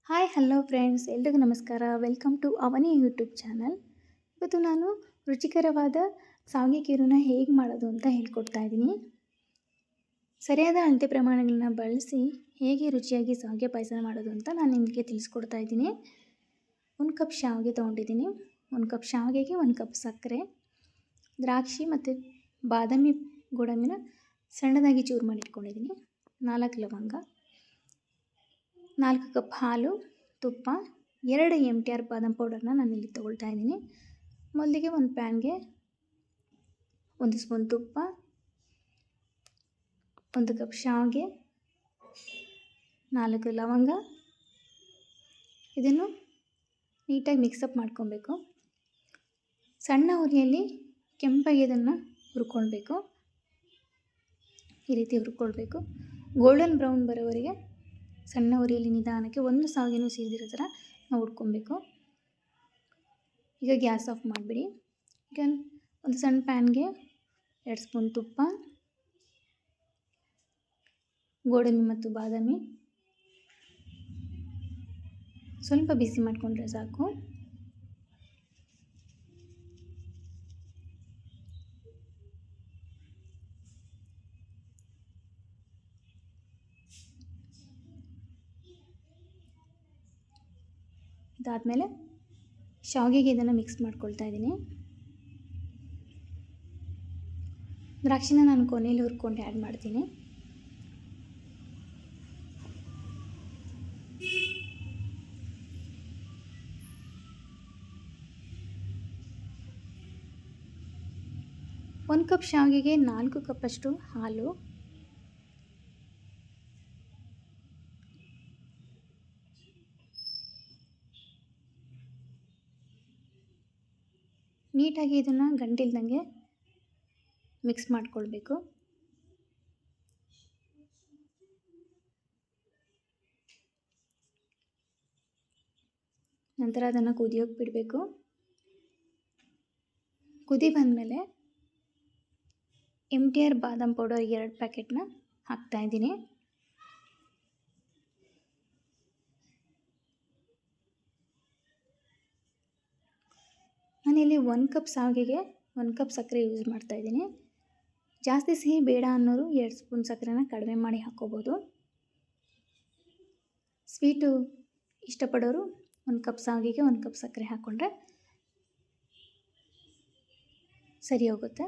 Hi hello friends, ಎಲ್ರಿಗೂ ನಮಸ್ಕಾರ. Welcome to Avani YouTube channel. ಇವತ್ತು ನಾನು ರುಚಿಕರವಾದ ಶಾವಿಗೆ ಖೀರನ್ನ ಹೇಗೆ ಮಾಡೋದು ಅಂತ ಹೇಳ್ಕೊಡ್ತಾ ಇದ್ದೀನಿ. ಸರಿಯಾದ ಅಳತೆ ಪ್ರಮಾಣಗಳನ್ನ ಬಳಸಿ ಹೇಗೆ ರುಚಿಯಾಗಿ ಶಾವಿಗೆ ಪಾಯಸ ಮಾಡೋದು ಅಂತ ನಾನು ನಿಮಗೆ ತಿಳಿಸ್ಕೊಡ್ತಾ ಇದ್ದೀನಿ. 1 ಕಪ್ ಶಾವಿಗೆ ತೊಗೊಂಡಿದ್ದೀನಿ. 1 ಕಪ್ ಶಾವಿಗೆಗೆ 1 ಕಪ್ ಸಕ್ಕರೆ, ದ್ರಾಕ್ಷಿ ಮತ್ತು ಬಾದಾಮಿ ಗೋಡಂಬಿನ ಸಣ್ಣದಾಗಿ ಚೂರು ಮಾಡಿ ಇಟ್ಕೊಂಡಿದ್ದೀನಿ, 4 ಲವಂಗ, 4 ಕಪ್ ಹಾಲು, ತುಪ್ಪ, 2 MTR ಬಾದಾಮ್ ಪೌಡರ್ನ ನಾನಿಲ್ಲಿ ತೊಗೊಳ್ತಾ ಇದ್ದೀನಿ. ಮೊದಲಿಗೆ ಒಂದು ಪ್ಯಾನ್ಗೆ 1 ಸ್ಪೂನ್ ತುಪ್ಪ, 1 ಕಪ್ ಶಾವಿಗೆ, 4 ಲವಂಗ, ಇದನ್ನು ನೀಟಾಗಿ ಮಿಕ್ಸಪ್ ಮಾಡ್ಕೊಬೇಕು. ಸಣ್ಣ ಉರಿಯಲ್ಲಿ ಕೆಂಪಾಗಿ ಇದನ್ನು ಹುರ್ಕೊಳ್ಬೇಕು. ಈ ರೀತಿ ಹುರ್ಕೊಳ್ಬೇಕು. ಗೋಲ್ಡನ್ ಬ್ರೌನ್ ಬರೋವರೆಗೆ ಸಣ್ಣ ಉರಿಯಲ್ಲಿ ನಿಧಾನಕ್ಕೆ ಒಂದು ಶಾವಿಗೆನೂ ಸಿಗದಿರೋ ಥರ ನಾವು ಹುರ್ಕೊಬೇಕು. ಈಗ ಗ್ಯಾಸ್ ಆಫ್ ಮಾಡಿಬಿಡಿ. ಈಗ ಒಂದು ಸಣ್ಣ ಪ್ಯಾನ್ಗೆ 2 ಸ್ಪೂನ್ ತುಪ್ಪ, ಗೋಡಂಬಿ ಮತ್ತು ಬಾದಾಮಿ ಸ್ವಲ್ಪ ಬಿಸಿ ಮಾಡಿಕೊಂಡ್ರೆ ಸಾಕು. ಇದಾದಮೇಲೆ ಶಾವಿಗೆಗೆ ಇದನ್ನು ಮಿಕ್ಸ್ ಮಾಡ್ಕೊಳ್ತಾ ಇದ್ದೀನಿ. ದ್ರಾಕ್ಷಿನ ನಾನು ಕೊನೆಯಲ್ಲಿ ಹುರ್ಕೊಂಡು ಆ್ಯಡ್ ಮಾಡ್ತೀನಿ. ಒಂದು ಕಪ್ ಶಾವಿಗೆಗೆ 4 ಕಪ್ಪಷ್ಟು ಹಾಲು, ನೀಟಾಗಿ ಇದನ್ನು ಗಂಟಿಲ್ದಂಗೆ ಮಿಕ್ಸ್ ಮಾಡಿಕೊಳ್ಬೇಕು. ನಂತರ ಅದನ್ನು ಕುದಿಯೋಕೆ ಬಿಡಬೇಕು. ಕುದಿ ಬಂದಮೇಲೆ MTR ಬಾದಾಮ್ ಪೌಡರ್ 2 ಪ್ಯಾಕೆಟ್ನ ಹಾಕ್ತಾಯಿದ್ದೀನಿ. ನಾನಿಲ್ಲಿ 1 ಕಪ್ ಶಾವಿಗೆಗೆ 1 ಕಪ್ ಸಕ್ಕರೆ ಯೂಸ್ ಮಾಡ್ತಾಯಿದ್ದೀನಿ. ಜಾಸ್ತಿ ಸಿಹಿ ಬೇಡ ಅನ್ನೋರು 2 ಸ್ಪೂನ್ ಸಕ್ಕರೆನ ಕಡಿಮೆ ಮಾಡಿ ಹಾಕ್ಕೋಬೋದು. ಸ್ವೀಟು ಇಷ್ಟಪಡೋರು 1 ಕಪ್ ಶಾವಿಗೆಗೆ 1 ಕಪ್ ಸಕ್ಕರೆ ಹಾಕ್ಕೊಂಡ್ರೆ ಸರಿ ಹೋಗುತ್ತೆ.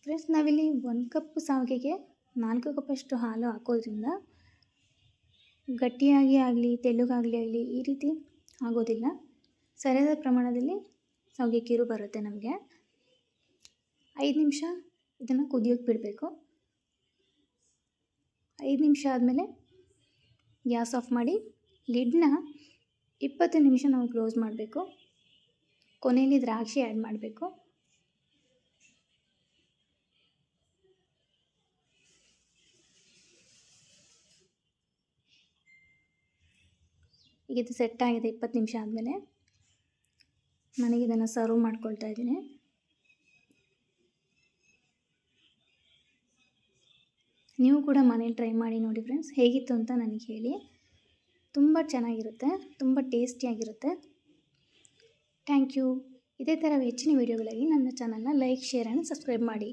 ಫ್ರೆಂಡ್ಸ್, ನಾವಿಲ್ಲಿ 1 ಕಪ್ ಶಾವಿಗೆಗೆ 4 ಕಪ್ಪಷ್ಟು ಹಾಲು ಹಾಕೋದ್ರಿಂದ ಗಟ್ಟಿಯಾಗಿ ಆಗಲಿ ತೆಳ್ಳಗಾಗಲಿ ಈ ರೀತಿ ಆಗೋದಿಲ್ಲ. ಸರಿಯಾದ ಪ್ರಮಾಣದಲ್ಲಿ ಶಾವಿಗೆ ಖೀರು ಬರುತ್ತೆ ನಮಗೆ. 5 ನಿಮಿಷ ಇದನ್ನು ಕುದಿಯೋಕೆ ಬಿಡಬೇಕು. 5 ನಿಮಿಷ ಆದಮೇಲೆ ಗ್ಯಾಸ್ ಆಫ್ ಮಾಡಿ ಲಿಡ್ನ 20 ನಿಮಿಷ ನಾವು ಕ್ಲೋಸ್ ಮಾಡಬೇಕು. ಕೊನೆಯಲ್ಲಿ ದ್ರಾಕ್ಷಿ ಆ್ಯಡ್ ಮಾಡಬೇಕು. ಈಗ ಇದು ಸೆಟ್ ಆಗಿದೆ. 20 ನಿಮಿಷ ಆದಮೇಲೆ ನನಗೆ ಇದನ್ನು ಸರ್ವ್ ಮಾಡ್ಕೊಳ್ತಾ ಇದ್ದೀನಿ. ನೀವು ಕೂಡ ಮನೇಲಿ ಟ್ರೈ ಮಾಡಿ ನೋಡಿ ಫ್ರೆಂಡ್ಸ್, ಹೇಗಿತ್ತು ಅಂತ ನನಗೆ ಹೇಳಿ. ತುಂಬ ಚೆನ್ನಾಗಿರುತ್ತೆ, ತುಂಬ ಟೇಸ್ಟಿಯಾಗಿರುತ್ತೆ. Thank you. ಇದೇ ಥರ ಹೆಚ್ಚಿನ ವೀಡಿಯೋಗಳಿಗಾಗಿ ನನ್ನ ಚಾನಲ್ನ ಲೈಕ್, ಶೇರ್ ಆ್ಯಂಡ್ ಸಬ್ಸ್ಕ್ರೈಬ್ ಮಾಡಿ.